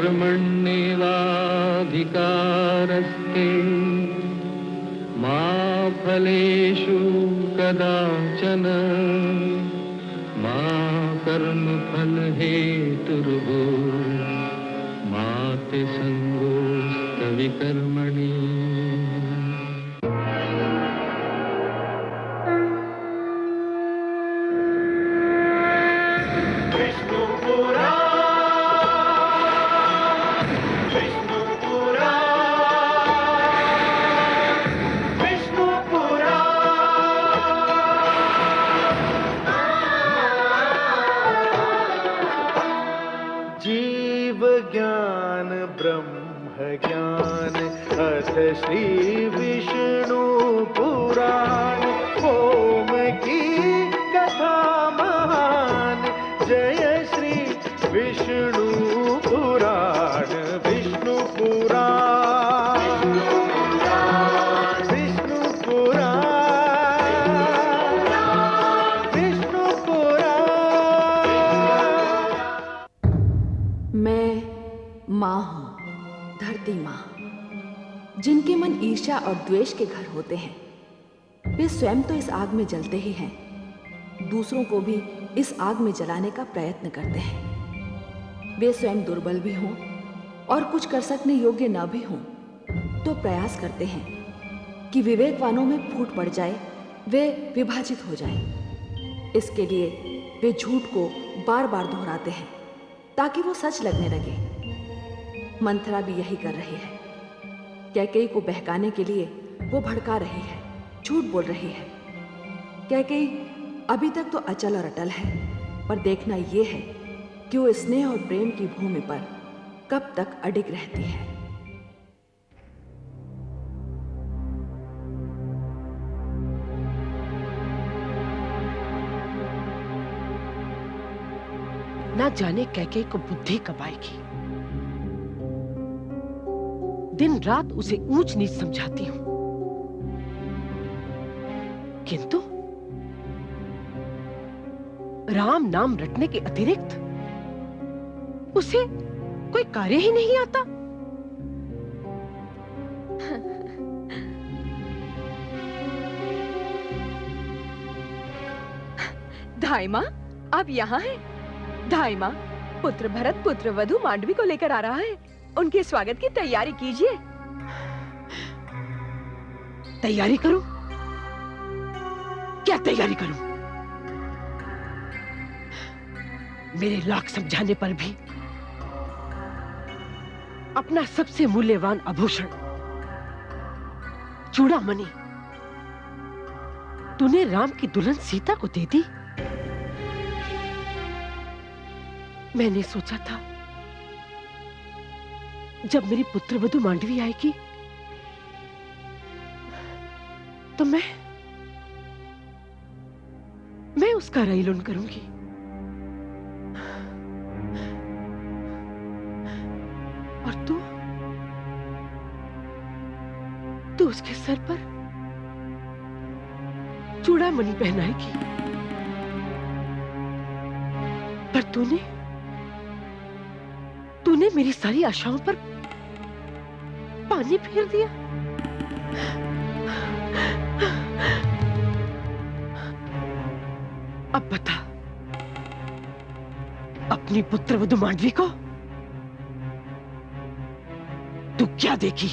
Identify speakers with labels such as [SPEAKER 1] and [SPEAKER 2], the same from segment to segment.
[SPEAKER 1] कर्मण्येवाधिकारस्ते मा फलेषु कदाचन मा कर्मफलहेतुर्भूः मा ते संगोऽस्त्वविकर्मणि।
[SPEAKER 2] श्री विष्णु पुराण ओम की कथा महान। जय श्री विष्णु पुराण विष्णु पुराण विष्णु पुराण विष्णु पुराण।
[SPEAKER 3] मैं माँ हूँ, धरती माँ। जिनके मन ईर्ष्या और द्वेष के घर होते हैं वे स्वयं तो इस आग में जलते ही हैं, दूसरों को भी इस आग में जलाने का प्रयत्न करते हैं। वे स्वयं दुर्बल भी हों और कुछ कर सकने योग्य न भी हों तो प्रयास करते हैं कि विवेकवानों में फूट पड़ जाए, वे विभाजित हो जाएं। इसके लिए वे झूठ को बार बार दोहराते हैं ताकि वो सच लगने लगे। मंथरा भी यही कर रही है। कैकेयी को बहकाने के लिए वो भड़का रही है, झूठ बोल रही है। कैकेयी अभी तक तो अचल और अटल है, पर देखना ये है कि वो स्नेह और प्रेम की भूमि पर कब तक अडिग रहती है।
[SPEAKER 4] ना जाने कैकेयी को बुद्धि कब आएगी। दिन रात उसे ऊंच नीच समझाती हूं, किंतु राम नाम रटने के अतिरिक्त उसे कोई कार्य ही नहीं आता।
[SPEAKER 5] धाई माँ, आप यहाँ हैं? धाई माँ, पुत्र भरत पुत्र वधु मांडवी को लेकर आ रहा है, उनके स्वागत की तैयारी कीजिए।
[SPEAKER 4] तैयारी करूं? क्या तैयारी करूं? मेरे लाख समझाने पर भी अपना सबसे मूल्यवान आभूषण चूड़ामणि तूने राम की दुल्हन सीता को दे दी। मैंने सोचा था जब मेरी पुत्रवधू मांडवी आएगी तो मैं उसका रईलुन करूंगी। और तू उसके सर पर चूड़ामणि पहनाएगी। पर तूने मेरी सारी आशाओं पर पानी फेर दिया। अब बता, अपनी पुत्रवधू मांडवी को तू क्या देखी?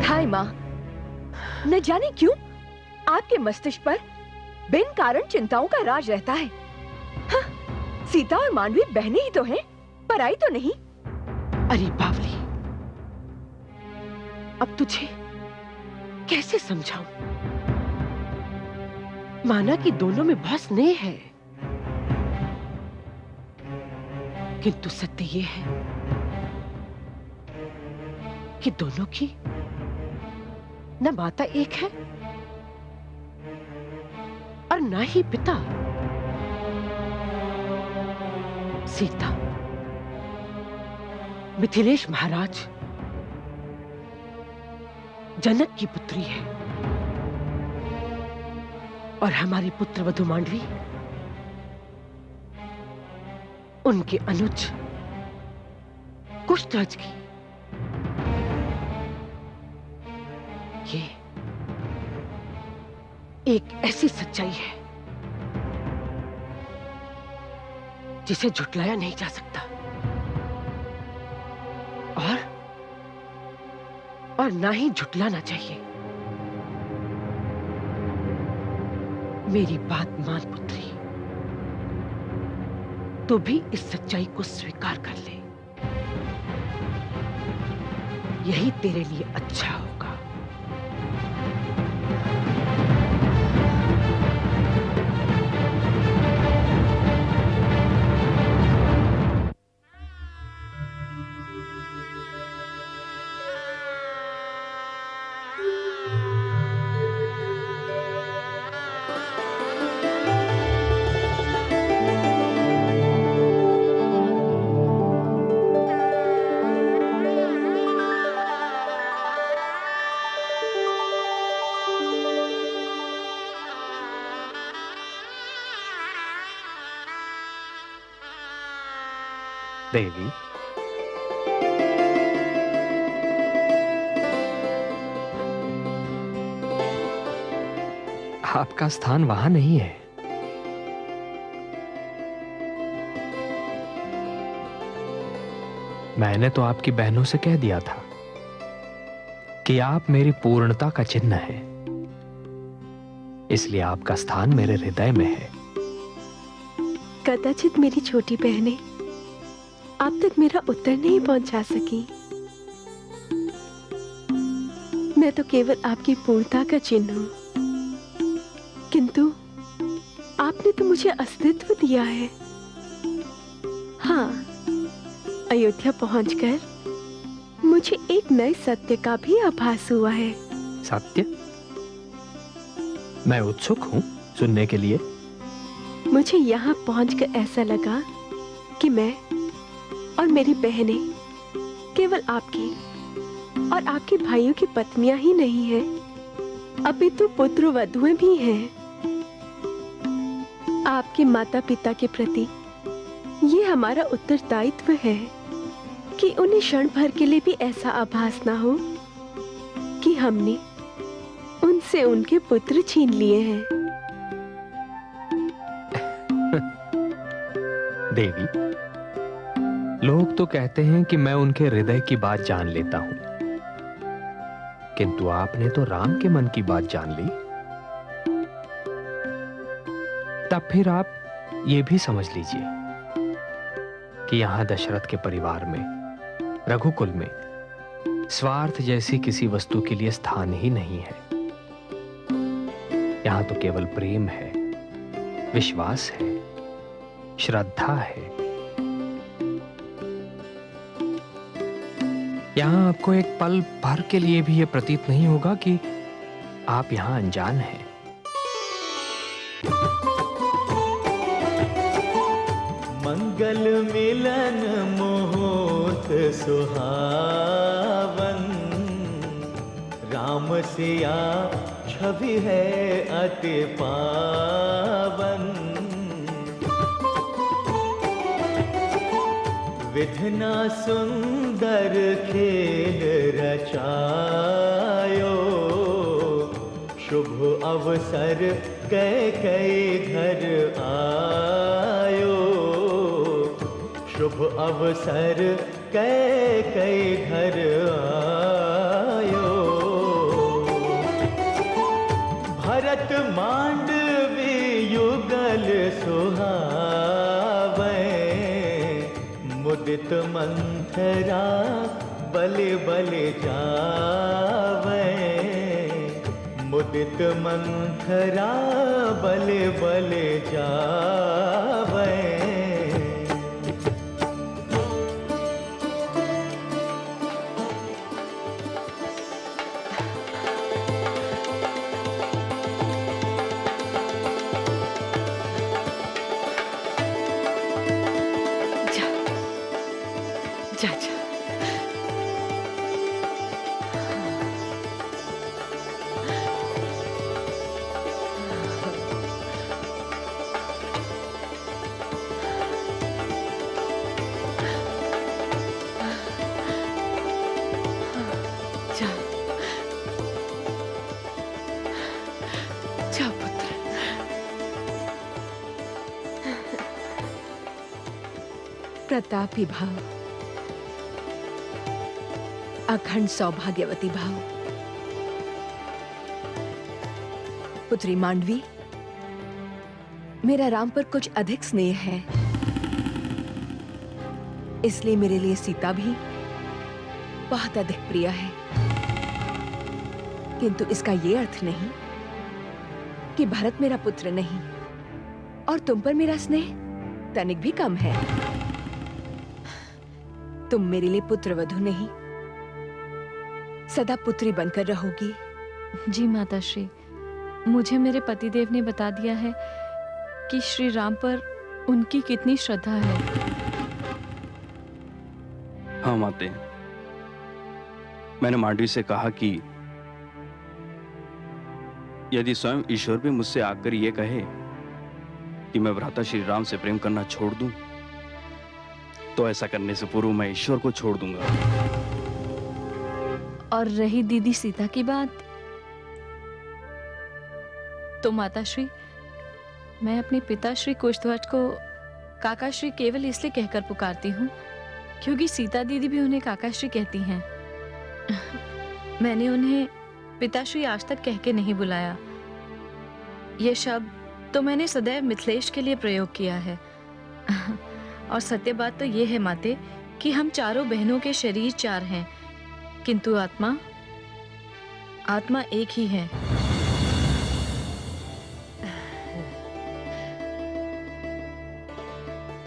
[SPEAKER 5] धाई माँ, न जाने क्यों आपके मस्तिष्क पर बिन कारण चिंताओं का राज रहता है। हाँ, सीता और मांडवी बहनें ही तो हैं, पराई तो नहीं।
[SPEAKER 4] अरे बावली, अब तुझे कैसे समझाऊं? माना कि दोनों में बहुत स्नेह है, किंतु सत्य ये है कि दोनों की न माता एक है और ना ही पिता। सीता मिथिलेश महाराज जनक की पुत्री है और हमारी पुत्रवधू मांडवी उनके अनुज कुछ दर्ज की। ये एक ऐसी सच्चाई है जिसे झुटलाया नहीं जा सकता और ना ही झुटलाना चाहिए। मेरी बात मान पुत्री, तो भी इस सच्चाई को स्वीकार कर ले। यही तेरे लिए अच्छा होगा।
[SPEAKER 1] देवी, आपका स्थान वहां नहीं है। मैंने तो आपकी बहनों से कह दिया था कि आप मेरी पूर्णता का चिन्ह है, इसलिए आपका स्थान मेरे हृदय में है।
[SPEAKER 5] कदाचित मेरी छोटी बहनें आप तक मेरा उत्तर नहीं पहुंचा सकी। मैं तो केवल आपकी पूर्णता का चिन्ह हूं, किंतु आपने तो मुझे अस्तित्व दिया है। हाँ, अयोध्या पहुंचकर मुझे एक नए सत्य का भी आभास हुआ है।
[SPEAKER 1] सत्य? मैं उत्सुक हूं सुनने के लिए।
[SPEAKER 5] मुझे यहाँ पहुंचकर ऐसा लगा कि मैं और मेरी बहनें केवल आपकी और आपके भाइयों की पत्नियां ही नहीं हैं, अपितु पुत्र वधुएं भी हैं। आपके माता पिता के प्रति ये हमारा उत्तरदायित्व है कि उन्हें क्षण भर के लिए भी ऐसा आभास ना हो कि हमने उनसे उनके पुत्र छीन लिए हैं।
[SPEAKER 1] देवी, लोग तो कहते हैं कि मैं उनके हृदय की बात जान लेता हूं, किंतु आपने तो राम के मन की बात जान ली। तब फिर आप ये भी समझ लीजिए कि यहां दशरथ के परिवार में, रघुकुल में स्वार्थ जैसी किसी वस्तु के लिए स्थान ही नहीं है। यहां तो केवल प्रेम है, विश्वास है, श्रद्धा है। यहां आपको एक पल भर के लिए भी यह प्रतीत नहीं होगा कि आप यहां अनजान हैं।
[SPEAKER 2] मंगल मिलन मुहूर्त सुहावन, राम सिया छवि है अति पावन। विधना सुंदर खेल रचायो, शुभ अवसर कैकेयी घर आयो। शुभ अवसर कैकेयी घर आयो। भरत मांडवी युगल सुहावे, मुदित मंथरा बले बले जावे। मुदित मंथरा बले बले जावे।
[SPEAKER 5] जा जा। प्रतापी भाव, अखंड सौभाग्यवती भाव। पुत्री मांडवी, मेरा राम पर कुछ अधिक स्नेह है, इसलिए मेरे लिए सीता भी बहुत अधिक प्रिय है। किंतु इसका यह अर्थ नहीं कि भरत मेरा पुत्र नहीं और तुम पर मेरा स्नेह तनिक भी कम है। तुम मेरे लिए पुत्र वधू नहीं, सदा पुत्री बनकर रहोगी।
[SPEAKER 6] जी माताश्री, मुझे मेरे पतिदेव ने बता दिया है कि श्री राम पर उनकी कितनी श्रद्धा है।
[SPEAKER 7] हाँ माते, मैंने मांडवी से कहा कि यदि स्वयं ईश्वर भी मुझसे आकर ये कहे कि मैं भ्राता श्री राम से प्रेम करना छोड़ दूं, तो ऐसा करने से पूर्व मैं ईश्वर को छोड़ दूंगा।
[SPEAKER 6] और रही दीदी सीता की बात, तो माताश्री, मैं अपने पिता श्री कुशध्वज को काकाश्री केवल इसलिए कहकर पुकारती हूँ क्योंकि सीता दीदी भी उन्हें काकाश्री कहती हैं। मैंने उन्हें पिताश्री आज तक कह के नहीं बुलाया। ये शब्द तो मैंने सदैव मिथिलेश के लिए प्रयोग किया है। और सत्य बात तो ये है माते कि हम चारों बहनों के शरीर चार हैं, किंतु आत्मा एक ही है।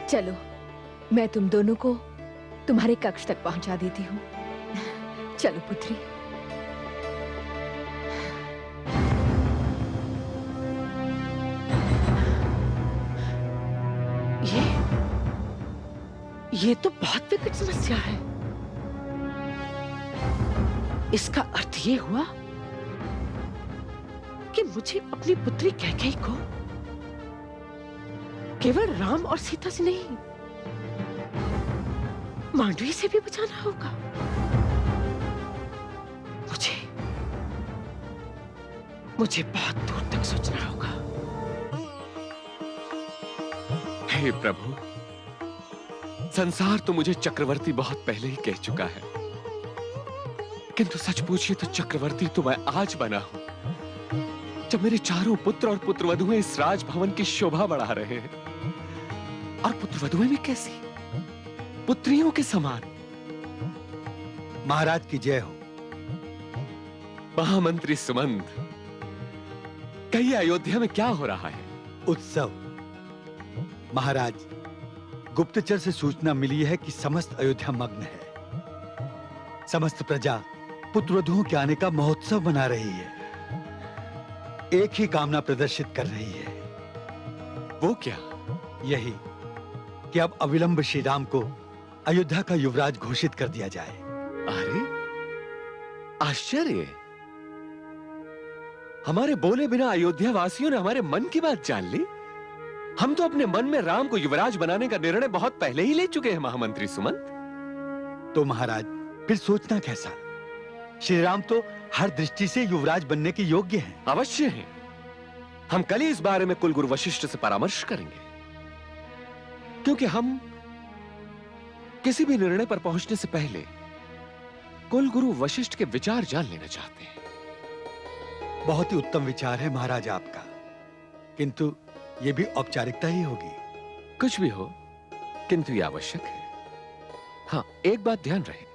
[SPEAKER 5] चलो, मैं तुम दोनों को तुम्हारे कक्ष तक पहुंचा देती हूँ। चलो पुत्री।
[SPEAKER 4] ये तो बहुत विकट समस्या है। इसका अर्थ ये हुआ कि मुझे अपनी पुत्री कैकेयी को केवल राम और सीता से नहीं, मांडवी से भी बचाना होगा। मुझे बहुत दूर तक सोचना होगा।
[SPEAKER 8] हे प्रभु, संसार तो मुझे चक्रवर्ती बहुत पहले ही कह चुका है, किंतु सच पूछिए तो चक्रवर्ती तो मैं आज बना हूं, जब मेरे चारों पुत्र और पुत्रवधुएं इस राजभवन की शोभा बढ़ा रहे हैं। और पुत्रवधुएं भी कैसी, पुत्रियों के समान।
[SPEAKER 9] महाराज की जय हो।
[SPEAKER 8] महामंत्री सुमंत, कहिए अयोध्या में क्या हो रहा है?
[SPEAKER 9] उत्सव। महाराज, गुप्तचर से सूचना मिली है कि समस्त अयोध्या मग्न है। समस्त प्रजा पुत्रवधुओं के आने का महोत्सव मना रही है, एक ही कामना प्रदर्शित कर रही है।
[SPEAKER 8] वो क्या?
[SPEAKER 9] यही कि अब अविलंब श्री राम को अयोध्या का युवराज घोषित कर दिया जाए।
[SPEAKER 8] अरे आश्चर्य, हमारे बोले बिना अयोध्या वासियों ने हमारे मन की बात जान ली। हम तो अपने मन में राम को युवराज बनाने का निर्णय बहुत पहले ही ले चुके हैं महामंत्री सुमंत।
[SPEAKER 9] तो महाराज फिर सोचना कैसा? श्री राम तो हर दृष्टि से युवराज बनने के योग्य हैं।
[SPEAKER 8] अवश्य हैं। हम कल ही इस बारे में कुलगुरु वशिष्ठ से परामर्श करेंगे, क्योंकि हम किसी भी निर्णय पर पहुंचने से पहले कुलगुरु वशिष्ठ के विचार जान लेना चाहते हैं।
[SPEAKER 9] बहुत ही उत्तम विचार है महाराज आपका, किंतु यह भी औपचारिकता ही होगी।
[SPEAKER 8] कुछ भी हो, किंतु यह आवश्यक है। हाँ, एक बात ध्यान रहे।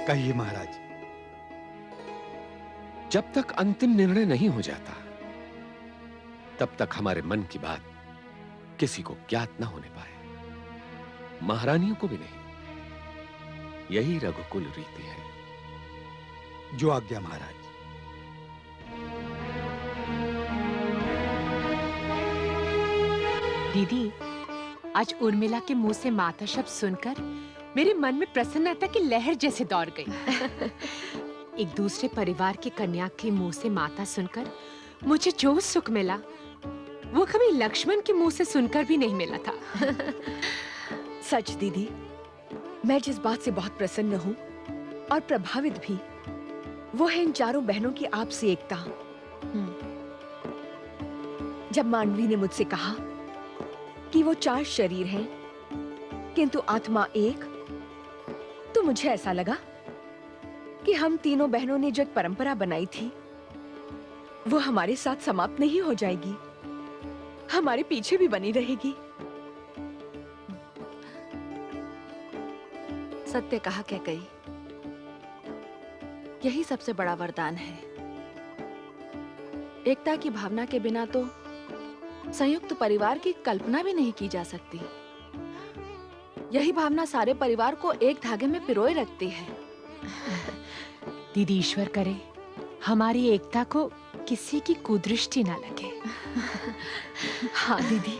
[SPEAKER 9] कहिए महाराज।
[SPEAKER 8] जब तक अंतिम निर्णय नहीं हो जाता, तब तक हमारे मन की बात किसी को ज्ञात न होने पाए, महारानियों को भी नहीं। यही रघुकुल रीति है।
[SPEAKER 9] जो आज्ञा महाराज।
[SPEAKER 10] दीदी, आज उर्मिला के मुंह से माता शब्द सुनकर मेरे मन में प्रसन्नता की लहर जैसे दौड़ गई। एक दूसरे परिवार की कन्या के मुंह से माता सुनकर मुझे जो सुख मिला, वो कभी लक्ष्मण के मुंह से सुनकर भी नहीं मिला था।
[SPEAKER 5] सच दीदी, मैं जिस बात से बहुत प्रसन्न हूँ और प्रभावित भी, वो है इन चारों बहनों की आपसी एकता। जब मांडवी ने मुझसे कहा कि वो चार शरीर हैं, किंतु आत्मा एक। तो मुझे ऐसा लगा कि हम तीनों बहनों ने जो एक परंपरा बनाई थी वो हमारे साथ समाप्त नहीं हो जाएगी, हमारे पीछे भी बनी रहेगी।
[SPEAKER 3] सत्य कहा क्या कही, यही सबसे बड़ा वरदान है। एकता की भावना के बिना तो संयुक्त परिवार की कल्पना भी नहीं की जा सकती। यही भावना सारे परिवार को एक धागे में पिरोए रखती है।
[SPEAKER 10] दीदी, ईश्वर करे हमारी एकता को किसी की कुदृष्टि ना लगे।
[SPEAKER 5] हाँ दीदी।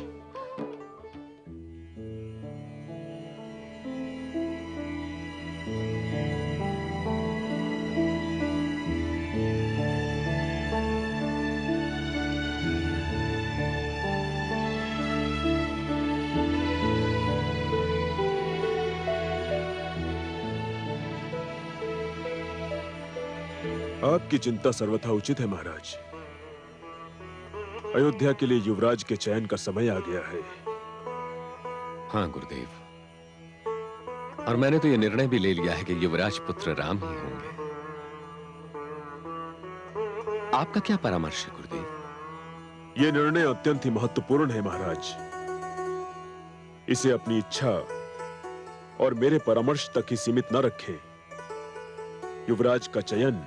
[SPEAKER 11] आपकी चिंता सर्वथा उचित है महाराज। अयोध्या के लिए युवराज के चयन का समय आ गया है।
[SPEAKER 8] हाँ गुरुदेव, और मैंने तो यह निर्णय भी ले लिया है कि युवराज पुत्र राम ही होंगे। आपका क्या परामर्श है गुरुदेव?
[SPEAKER 11] यह निर्णय अत्यंत ही महत्वपूर्ण है महाराज। इसे अपनी इच्छा और मेरे परामर्श तक ही सीमित न रखें। युवराज का चयन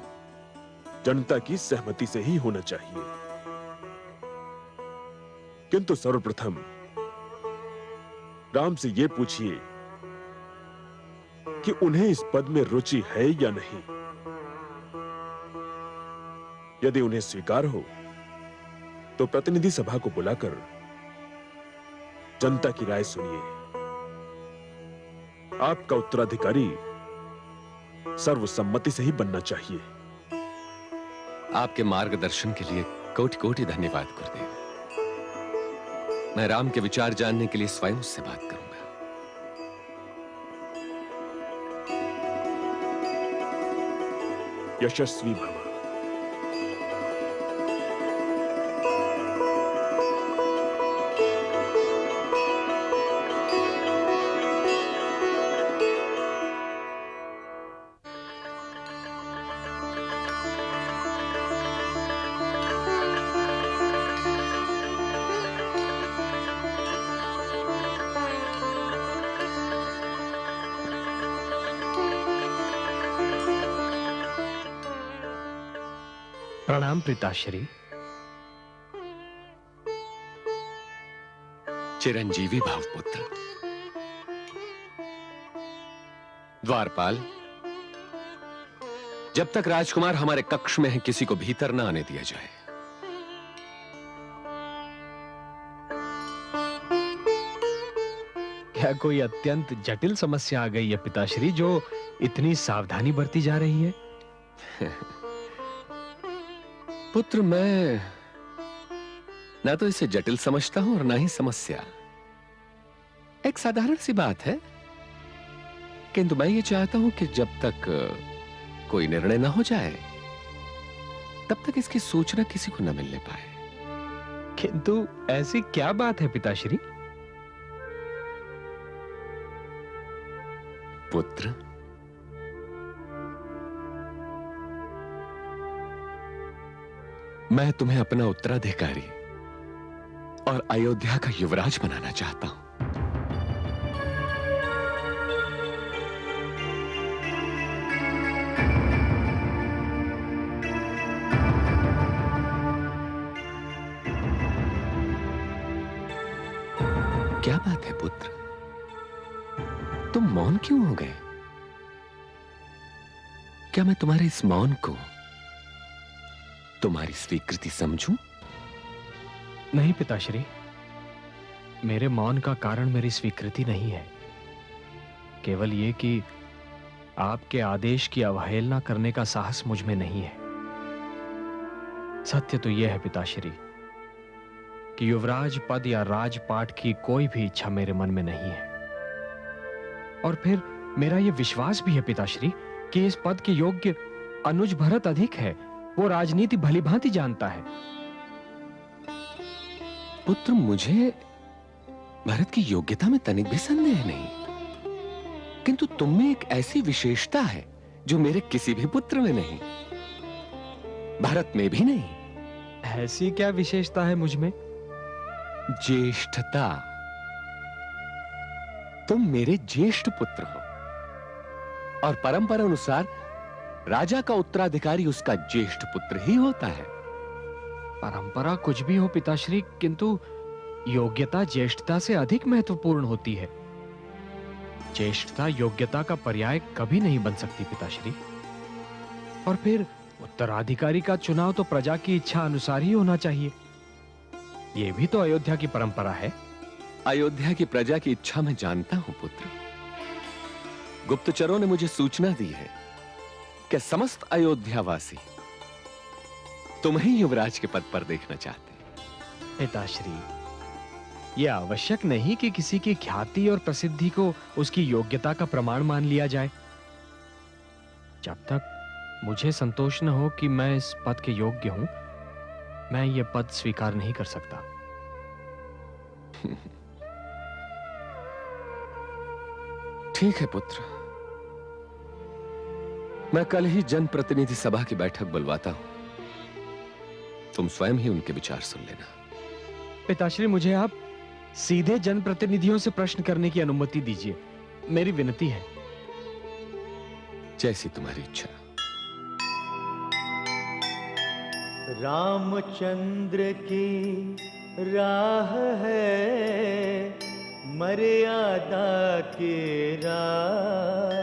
[SPEAKER 11] जनता की सहमति से ही होना चाहिए। किंतु सर्वप्रथम राम से यह पूछिए कि उन्हें इस पद में रुचि है या नहीं। यदि उन्हें स्वीकार हो तो प्रतिनिधि सभा को बुलाकर जनता की राय सुनिए। आपका उत्तराधिकारी सर्वसम्मति से ही बनना चाहिए।
[SPEAKER 8] आपके मार्गदर्शन के लिए कोटि कोटि धन्यवाद गुरुदेव। मैं राम के विचार जानने के लिए स्वयं उससे बात करूंगा।
[SPEAKER 11] यशस्वी भव।
[SPEAKER 1] प्रणाम पिताश्री।
[SPEAKER 8] चिरंजीवी भाव पुत्र। द्वारपाल, जब तक राजकुमार हमारे कक्ष में है किसी को भीतर न आने दिया जाए।
[SPEAKER 1] क्या कोई अत्यंत जटिल समस्या आ गई है पिताश्री, जो इतनी सावधानी बरती जा रही है?
[SPEAKER 8] पुत्र, मैं ना तो इसे जटिल समझता हूं और ना ही समस्या। एक साधारण सी बात है, किंतु मैं ये चाहता हूं कि जब तक कोई निर्णय ना हो जाए तब तक इसकी सूचना किसी को न मिलने पाए।
[SPEAKER 1] किंतु ऐसी क्या बात है पिताश्री?
[SPEAKER 8] पुत्र, मैं तुम्हें अपना उत्तराधिकारी और अयोध्या का युवराज बनाना चाहता हूं। क्या बात है पुत्र, तुम मौन क्यों हो गए? क्या मैं तुम्हारे इस मौन को तुम्हारी स्वीकृति समझूं?
[SPEAKER 1] नहीं पिताश्री, मेरे मौन का कारण मेरी स्वीकृति नहीं है, केवल ये कि आपके आदेश की अवहेलना करने का साहस मुझ में नहीं है। सत्य तो यह है पिताश्री कि युवराज पद या राजपाट की कोई भी इच्छा मेरे मन में नहीं है। और फिर मेरा यह विश्वास भी है पिताश्री कि इस पद के योग्य अनुज भरत अधिक है। वो राजनीति भलीभांति जानता है।
[SPEAKER 8] पुत्र, मुझे भरत की योग्यता में तनिक भी संदेह नहीं। किंतु तुम में एक ऐसी विशेषता है जो मेरे किसी भी पुत्र में नहीं, भरत में भी नहीं।
[SPEAKER 1] ऐसी क्या विशेषता है मुझ में?
[SPEAKER 8] ज्येष्ठता। तुम मेरे ज्येष्ठ पुत्र हो और परंपरा अनुसार राजा का उत्तराधिकारी उसका ज्येष्ठ पुत्र ही होता है।
[SPEAKER 1] परंपरा कुछ भी हो पिताश्री, किंतु योग्यता ज्येष्ठता से अधिक महत्वपूर्ण होती है। ज्येष्ठता योग्यता का पर्याय कभी नहीं बन सकती पिताश्री। और फिर उत्तराधिकारी का चुनाव तो प्रजा की इच्छा अनुसार ही होना चाहिए। यह भी तो अयोध्या की परंपरा है।
[SPEAKER 8] अयोध्या की प्रजा की इच्छा मैं जानता हूं पुत्र। गुप्तचरों ने मुझे सूचना दी है कि समस्त अयोध्यावासी तुम्हें युवराज के पद पर देखना चाहते हैं।
[SPEAKER 1] पिताश्री, यह आवश्यक नहीं कि किसी की ख्याति और प्रसिद्धि को उसकी योग्यता का प्रमाण मान लिया जाए। जब तक मुझे संतोष न हो कि मैं इस पद के योग्य हूं, मैं यह पद स्वीकार नहीं कर सकता।
[SPEAKER 8] ठीक है पुत्र, मैं कल ही जनप्रतिनिधि सभा की बैठक बुलवाता हूं। तुम स्वयं ही उनके विचार सुन लेना।
[SPEAKER 1] पिताश्री, मुझे आप सीधे जनप्रतिनिधियों से प्रश्न करने की अनुमति दीजिए, मेरी विनती है।
[SPEAKER 8] जैसी तुम्हारी इच्छा।
[SPEAKER 2] रामचंद्र की राह है मर्यादा की राह,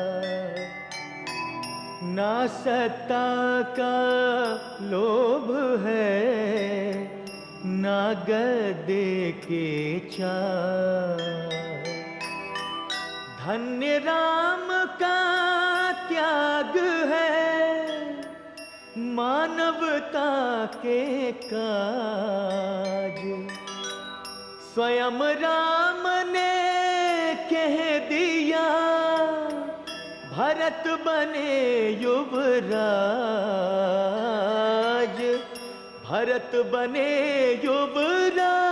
[SPEAKER 2] ना सत्ता का लोभ है ना गद्दे के चाह। धन्य राम का त्याग है मानवता के काज। स्वयं राम ने कह दिया भरत बने युवराज। भरत बने युवराज।